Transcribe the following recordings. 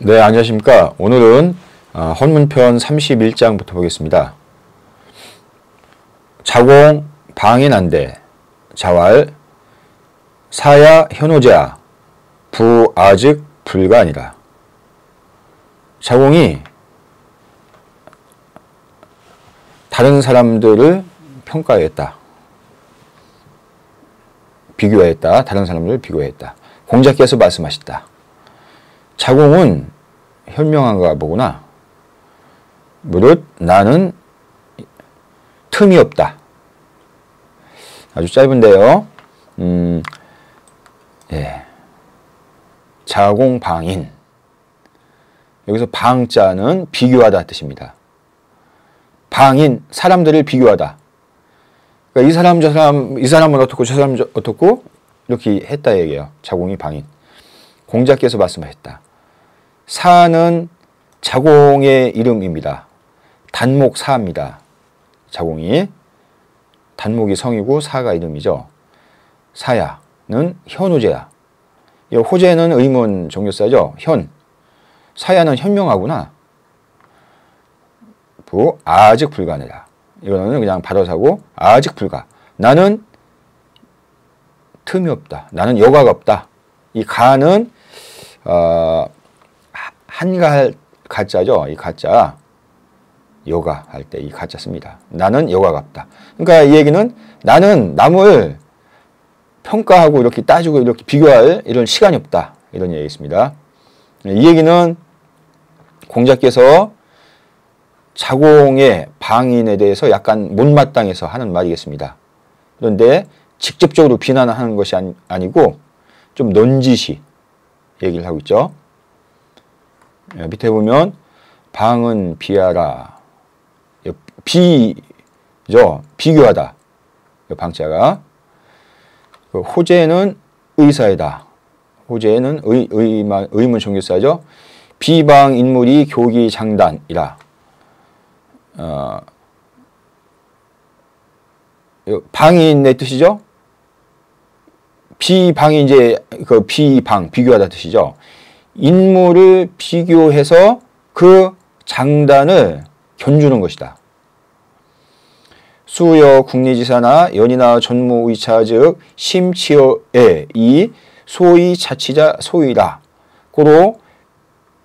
네, 안녕하십니까. 오늘은 헌문편 31장부터 보겠습니다. 자공 방인한데 자왈 사야 현오제야 부아즉 불가아니라. 자공이 다른 사람들을 평가했다. 비교했다. 다른 사람들을 비교했다. 공자께서 말씀하셨다. 자공은 현명한가 보구나. 무릇 나는 틈이 없다. 아주 짧은데요. 예. 자공방인. 여기서 방자는 비교하다 뜻입니다. 방인, 사람들을 비교하다. 그러니까 이 사람, 저 사람, 이 사람은 어떻고 저 사람은 어떻고 이렇게 했다 얘기예요. 자공이 방인. 공자께서 말씀하셨다. 사는 자공의 이름입니다. 단목 사입니다. 자공이 단목이 성이고 사가 이름이죠. 사야는 현우제야. 호제는 의문 종교사죠. 현. 사야는 현명하구나. 아직 불가하니라. 이거는 그냥 바로사고 아직 불가. 나는 틈이 없다. 나는 여가가 없다. 이 가는 한가할 가짜죠. 이 가짜 여가 할 때 이 가짜 씁니다. 나는 여가가 없다. 그러니까 이 얘기는 나는 남을 평가하고 이렇게 따지고 이렇게 비교할 이런 시간이 없다. 이런 얘기 있습니다. 이 얘기는 공자께서 자공의 방인에 대해서 약간 못마땅해서 하는 말이겠습니다. 그런데 직접적으로 비난하는 것이 아니고 좀 넌지시 얘기를 하고 있죠. 밑에 보면 방은 비하라. 비죠. 비교하다. 방자가. 호재는 의사이다. 호재는 의문 종교사죠. 비방 인물이 교기 장단이라. 방인의 뜻이죠. 비방이 이제 그 비방 비교하다 뜻이죠. 인물을 비교해서 그 장단을 견주는 것이다. 수여 국리지사나 연이나 전무의차 즉 심치어에 이 소위 자치자 소위라. 고로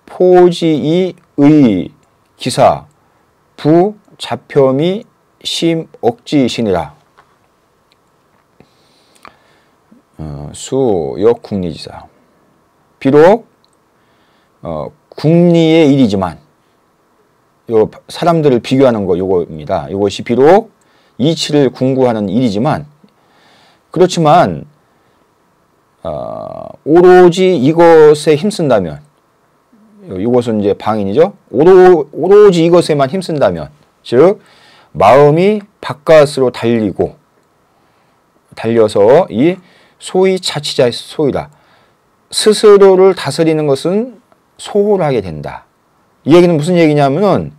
포지의 기사 부 자표미 심 억지신이라. 수여 국리지사. 비록 국리의 일이지만 요 사람들을 비교하는 거 요거입니다. 요것이 비록 이치를 궁구하는 일이지만 그렇지만 오로지 이것에 힘쓴다면 이것은 이제 방인이죠. 오로지 이것에만 힘쓴다면 즉 마음이 바깥으로 달려서 이 소위 자치자의 소위라. 스스로를 다스리는 것은 소홀하게 된다. 이 얘기는 무슨 얘기냐면은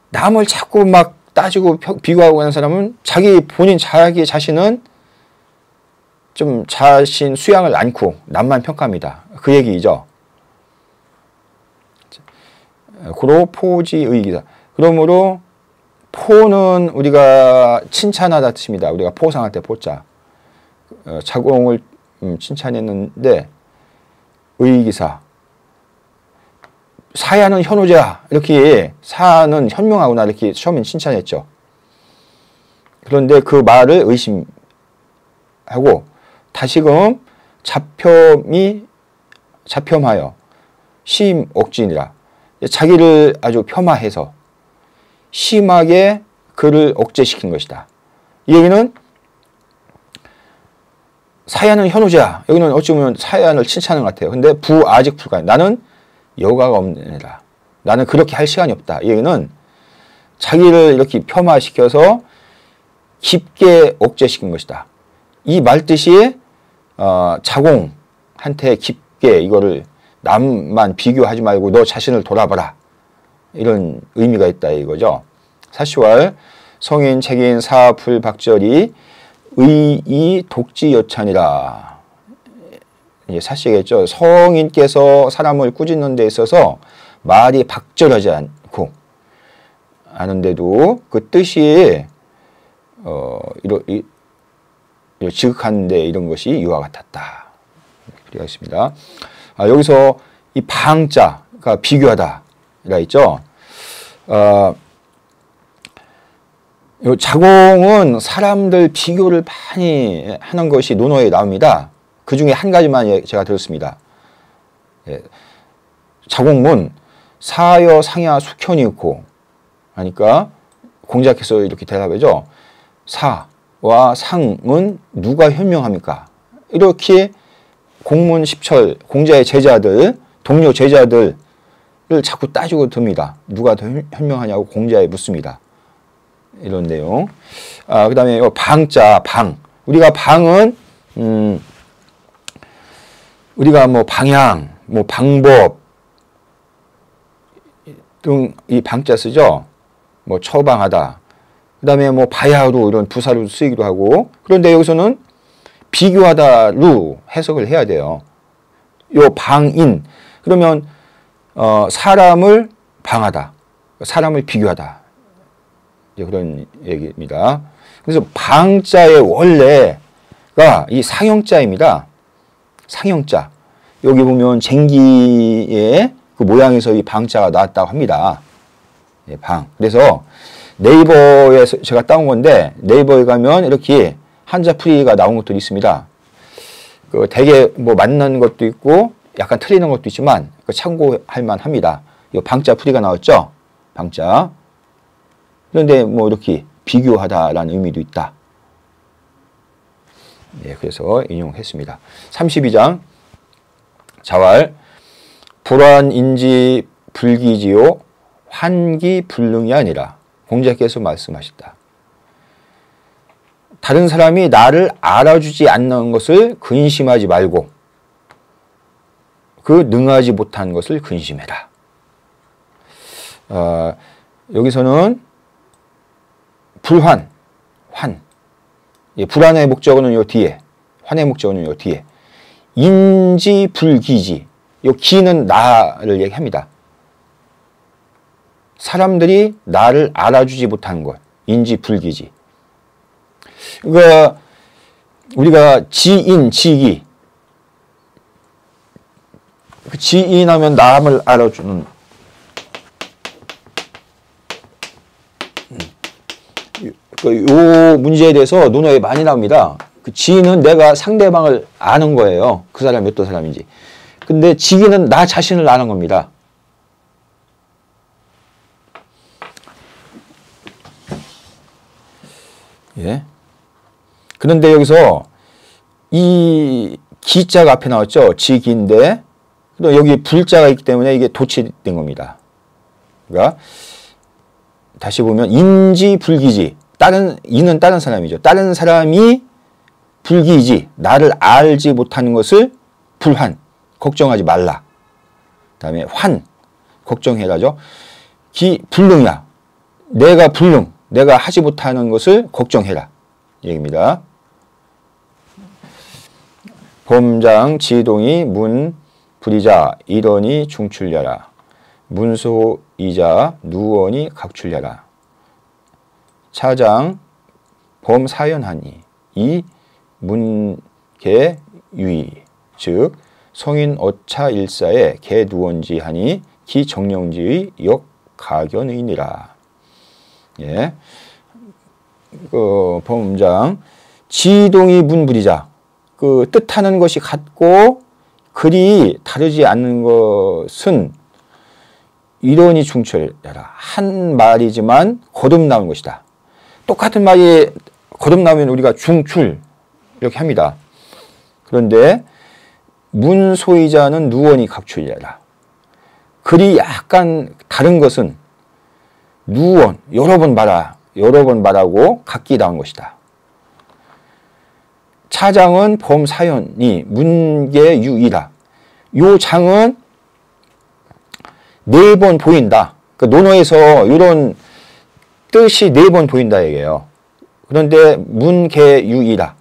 남을 자꾸 막 따지고 비교하고 하는 사람은 자기 자신은 좀 자신 수양을 않고 남만 평가합니다. 그 얘기죠. 고로 포지의 기사. 그러므로 포는 우리가 칭찬하다 뜻입니다. 우리가 포상할 때 포자. 자공을 칭찬했는데 의기사. 사야는 현오제야. 이렇게 사는 현명하구나. 이렇게 처음엔 칭찬했죠. 그런데 그 말을 의심하고 다시금 자폄하여 심 억진이라. 자기를 아주 폄하해서 심하게 그를 억제시킨 것이다. 이 얘기는 사야는 현오제야. 여기는 어찌 보면 사야를 칭찬하는 것 같아요. 근데 아직 불가. 나는 여가가 없는 애다. 나는 그렇게 할 시간이 없다. 이 얘기는 자기를 이렇게 폄하시켜서 깊게 억제시킨 것이다. 이 말뜻이 자공한테 깊게 이거를 남만 비교하지 말고 너 자신을 돌아봐라. 이런 의미가 있다 이거죠. 사시왈 성인 책인 사불박절이 의이 독지여찬이라. 이제 사시겠죠. 성인께서 사람을 꾸짖는 데 있어서 말이 박절하지 않고 하는데도 그 뜻이 지극한데 이런 것이 이와 같았다. 이렇게 있습니다. 여기서 이 방자가 비교하다가 있죠. 요 자공은 사람들 비교를 많이 하는 것이 논어에 나옵니다. 그 중에 한 가지만 제가 들었습니다. 예. 자공문 사여 상야 숙현이 있고 하니까 공자께서 이렇게 대답하죠. 사와 상은 누가 현명합니까? 이렇게 공문 10철 공자의 제자들 동료 제자들을 자꾸 따지고 듭니다. 누가 더 현명하냐고 공자에 묻습니다. 이런 내용. 그 다음에 방자, 방. 우리가 방은, 우리가 뭐 방향, 뭐 방법 등 이 방자 쓰죠. 뭐 처방하다. 그 다음에 뭐 바야흐로 이런 부사로 쓰이기도 하고. 그런데 여기서는 비교하다로 해석을 해야 돼요. 요 방인. 그러면, 사람을 방하다. 사람을 비교하다. 그런 얘기입니다. 그래서 방자의 원래가 이 상형자입니다. 상형자. 여기 보면 쟁기의 그 모양에서 이 방자가 나왔다고 합니다. 예, 방. 그래서 네이버에서 제가 따온 건데 네이버에 가면 이렇게 한자풀이가 나온 것들이 있습니다. 그 되게 뭐 맞는 것도 있고 약간 틀리는 것도 있지만 참고할 만합니다. 이 방자 풀이가 나왔죠? 방자. 그런데 뭐 이렇게 비교하다라는 의미도 있다. 예, 그래서 인용했습니다. 32장 자왈 불환인지 불기지요 환기불능이 아니라 공자께서 말씀하셨다. 다른 사람이 나를 알아주지 않는 것을 근심하지 말고 그 능하지 못한 것을 근심해라. 여기서는 불환, 환. 예, 불환의 목적어는 요 뒤에, 환의 목적어는 요 뒤에. 인지, 불기지. 요 기는 나를 얘기합니다. 사람들이 나를 알아주지 못하는 것. 인지, 불기지. 그러니까 우리가 지인, 지기. 그 지인하면 남을 알아주는 요 문제에 대해서 논어에 많이 나옵니다. 그 지인은 내가 상대방을 아는 거예요. 그 사람이 어떤 사람인지. 근데 지기는 나 자신을 아는 겁니다. 예. 그런데 여기서 이 기자가 앞에 나왔죠. 지기인데 또 여기 불자가 있기 때문에 이게 도치된 겁니다. 그러니까 다시 보면 인지 불기지. 이는 다른 사람이죠. 다른 사람이 불기지. 나를 알지 못하는 것을 불환. 걱정하지 말라. 그 다음에 환. 걱정해라죠. 불능이야. 내가 불능. 내가 하지 못하는 것을 걱정해라. 얘기입니다. 범장 지동이 문 불이자 일원이 중출려라. 문소이자 누원이 각출려라. 차장 범사연하니 이 문개 유의 즉 성인 어차 일사에 개 누원지하니 기정령지의 역가견의니라. 예, 그 범장 지동이 문불이자 그 뜻하는 것이 같고 글이 다르지 않는 것은 일원이 중출해라. 한 말이지만 거듭나온 것이다. 똑같은 말이 거듭나오면 우리가 중출 이렇게 합니다. 그런데 문소이자는 누원이 각출이라. 글이 약간 다른 것은 누원 여러 번 말하고 각기 나온 것이다. 차장은 범사연이 문계유이라. 요 장은 4번 보인다. 그 논어에서 이런 뜻이 4번 보인다 얘기예요. 그런데 문계유이라.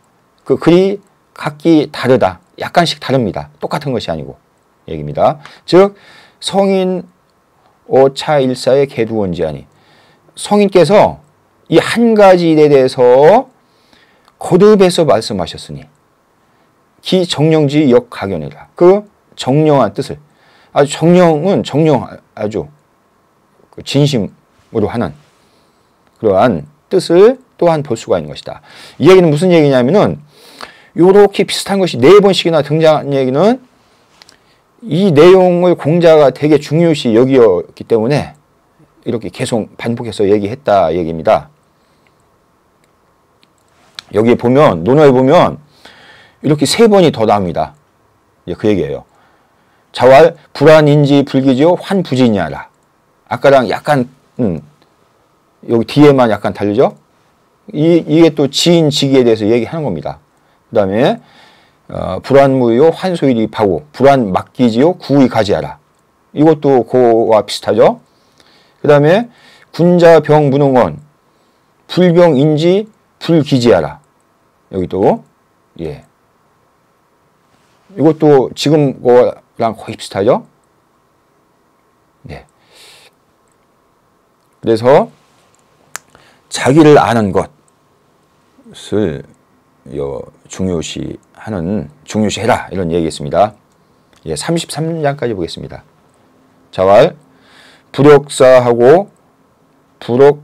그 글이 각기 다르다. 약간씩 다릅니다. 똑같은 것이 아니고 얘기입니다. 즉 성인 오차일사의 개두원지하니 성인께서 이 한 가지 일에 대해서 거듭해서 말씀하셨으니 기 정령지 역각연이라. 그 정령한 뜻을 아주 정령은 정령 아주 진심으로 하는 그러한 뜻을 또한 볼 수가 있는 것이다. 이 얘기는 무슨 얘기냐면은 요렇게 비슷한 것이 4번씩이나 등장한 얘기는 이 내용을 공자가 되게 중요시 여기었기 때문에 이렇게 계속 반복해서 얘기했다 얘기입니다. 여기 보면 논어에 보면 이렇게 3번이 더 나옵니다. 그 얘기예요. 자왈 불안인지 불기지요 환부지냐라. 아까랑 약간 여기 뒤에만 약간 다르죠? 이게 또 지인지기에 대해서 얘기하는 겁니다. 그 다음에 불안무요 환소일이 파고 불안 맡기지요 구의 가지하라. 이것도 그와 비슷하죠? 그 다음에 군자병 무능원 불병인지 불기지하라. 여기도 예. 이것도 지금 거랑 거의 비슷하죠? 네. 그래서 자기를 아는 것을 중요시해라 이런 얘기겠습니다. 예, 33장까지 보겠습니다. 자왈 불역사하고 불억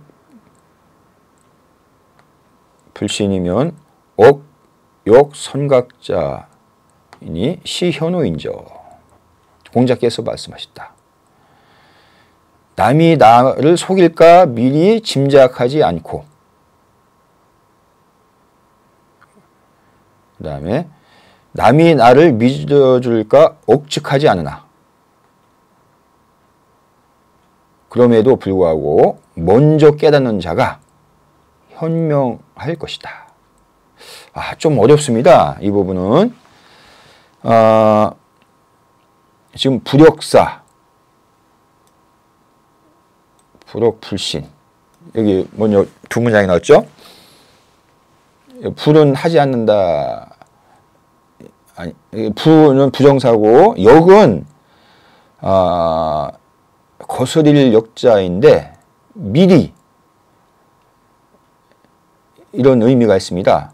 불신이면 억역 선각자이니 시현우인저. 공자께서 말씀하셨다. 남이 나를 속일까 미리 짐작하지 않고 그 다음에 남이 나를 믿어줄까 억측하지 않으나 그럼에도 불구하고 먼저 깨닫는 자가 현명할 것이다. 좀 어렵습니다. 이 부분은 지금 불역사 불억불신 여기 먼저 2문장이 나왔죠. 불은 하지 않는다. 아니, 불은 부정사고 역은 거스릴 역자인데 미리 이런 의미가 있습니다.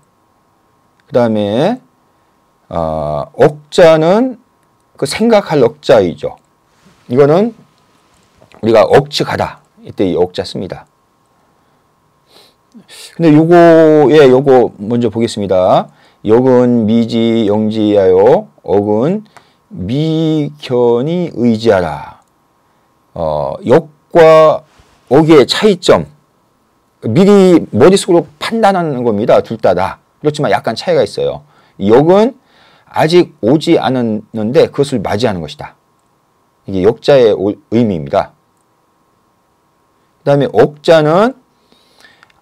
그 다음에 억자는 그 생각할 억자이죠. 이거는 우리가 억측하다. 이때 이 억자 씁니다. 근데 요거 먼저 보겠습니다. 역은 미지 영지하여 억은 미견이 의지하라. 역과 억의 차이점. 미리 머릿속으로 판단하는 겁니다. 둘 다. 그렇지만 약간 차이가 있어요. 역은 아직 오지 않았는데 그것을 맞이하는 것이다. 이게 역자의 의미입니다. 그 다음에 억자는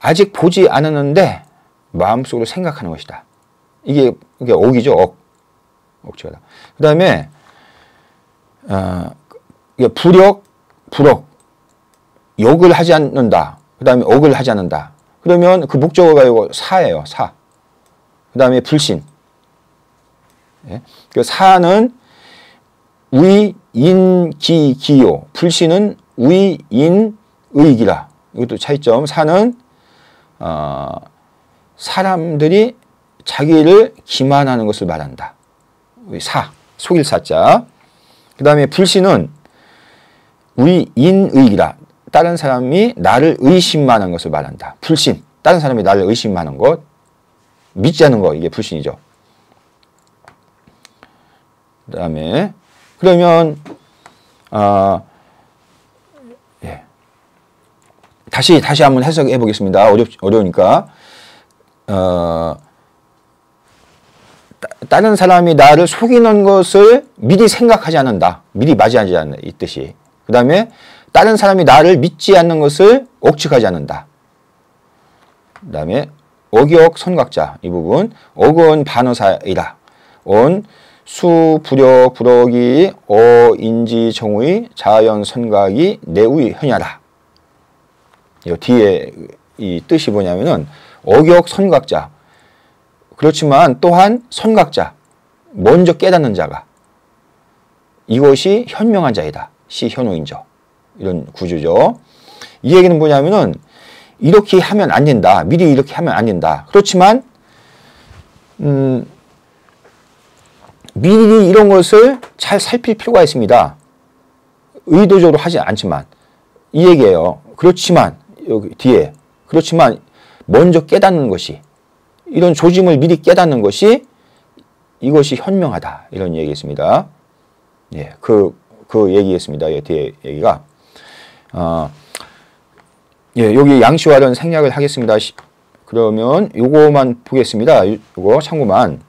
아직 보지 않았는데 마음속으로 생각하는 것이다. 이게 억이죠. 억자다. 그 다음에 불역, 역을 하지 않는다. 그 다음에 억을 하지 않는다. 그러면 그 목적어가 이거 사예요. 사. 그 다음에 불신. 예? 그 사는 위인기기요. 불신은 위인의기라. 이것도 차이점. 사는 사람들이 자기를 기만하는 것을 말한다. 속일 사자. 그 다음에 불신은 위인의기라. 다른 사람이 나를 의심하는 것을 말한다. 불신. 다른 사람이 나를 의심하는 것. 믿지 않는 것. 이게 불신이죠. 그 다음에 그러면 예. 다시 한번 해석해 보겠습니다. 어려우니까 다른 사람이 나를 속이는 것을 미리 생각하지 않는다. 미리 맞이하지 않는다. 이 뜻이. 그 다음에 다른 사람이 나를 믿지 않는 것을 억측하지 않는다. 그 다음에 억역 선각자 이 부분. 억은 반어사이다. 온 수, 불역, 불억이, 인지, 정의, 자연, 선각이 내의 현야라. 이 뒤에 이 뜻이 뭐냐면은 억역 선각자. 그렇지만 또한 선각자. 먼저 깨닫는 자가 이것이 현명한 자이다. 시 현우인저. 이런 구조죠. 이 얘기는 뭐냐면은 이렇게 하면 안 된다. 미리 이렇게 하면 안 된다. 그렇지만 미리 이런 것을 잘 살필 필요가 있습니다. 의도적으로 하지 않지만 이 얘기예요. 그렇지만 여기 뒤에 그렇지만 먼저 깨닫는 것이 이런 조짐을 미리 깨닫는 것이 이것이 현명하다. 이런 얘기였습니다. 예, 그 얘기였습니다. 예, 뒤에 얘기가 예, 여기 양시화론 생략을 하겠습니다. 그러면 요거만 보겠습니다. 요거 참고만.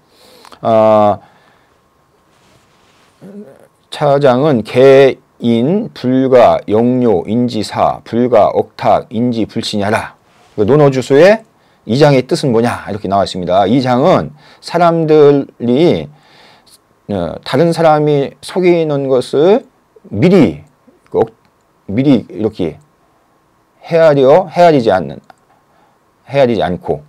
차장은 개인, 불가, 영료, 인지사, 불가, 억탁, 인지, 불신하라. 논어주소의 이 장의 뜻은 뭐냐 이렇게 나와 있습니다. 이 장은 사람들이 다른 사람이 속이는 것을 미리 이렇게 헤아리지 않고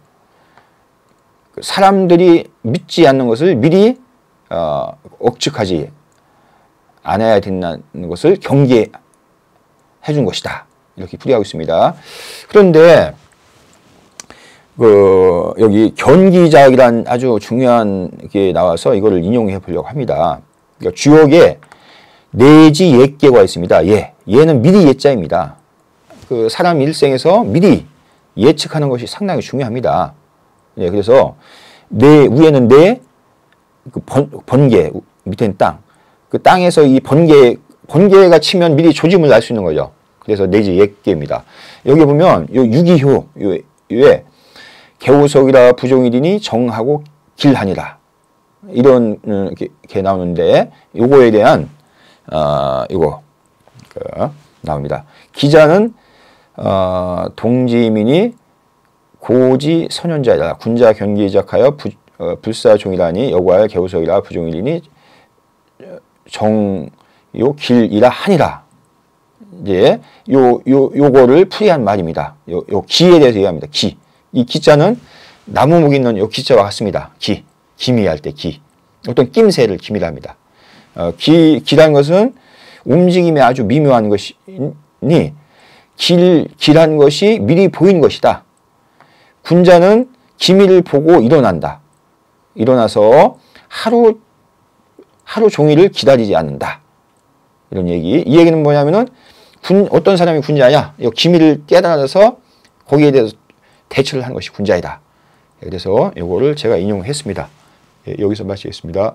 사람들이 믿지 않는 것을 미리 억측하지 않아야 된다는 것을 경계해 준 것이다. 이렇게 풀이하고 있습니다. 그런데 여기 견기작이란 아주 중요한 게 나와서 이거를 인용해 보려고 합니다. 그러니까 주역에 내지 옛계가 있습니다. 얘는 미리 예자입니다. 그 사람 일생에서 미리 예측하는 것이 상당히 중요합니다. 예, 그래서 위에는 그 번개, 밑에는 땅. 그 땅에서 이 번개가 치면 미리 조짐을 알 수 있는 거죠. 그래서 내지 옛계입니다. 여기 보면 요 유기효, 요에 개우석이라 부종일이니 정하고 길하니라. 이런 게 나오는데 요거에 대한 나옵니다. 기자는 동지민이 고지 선현자이다. 군자 견기작하여 불사종이라니 여과할 개우석이라 부종일이니 정요 길이라 하니라. 이제 요거를 풀이한 말입니다. 요 기에 대해서 얘기합니다. 기. 이 기자는 나무 목 있는 요 기자와 같습니다. 기미할 때 기. 어떤 낌새를 기미랍니다. 기라는 것은 움직임이 아주 미묘한 것이니 길한 것이 미리 보인 것이다. 군자는 기미를 보고 일어난다. 일어나서 하루 종일을 기다리지 않는다. 이런 얘기. 이 얘기는 뭐냐면은 어떤 사람이 군자냐? 이 기미를 깨달아서 거기에 대해서 대처를 하는 것이 군자이다. 그래서 이거를 제가 인용했습니다. 여기서 마치겠습니다.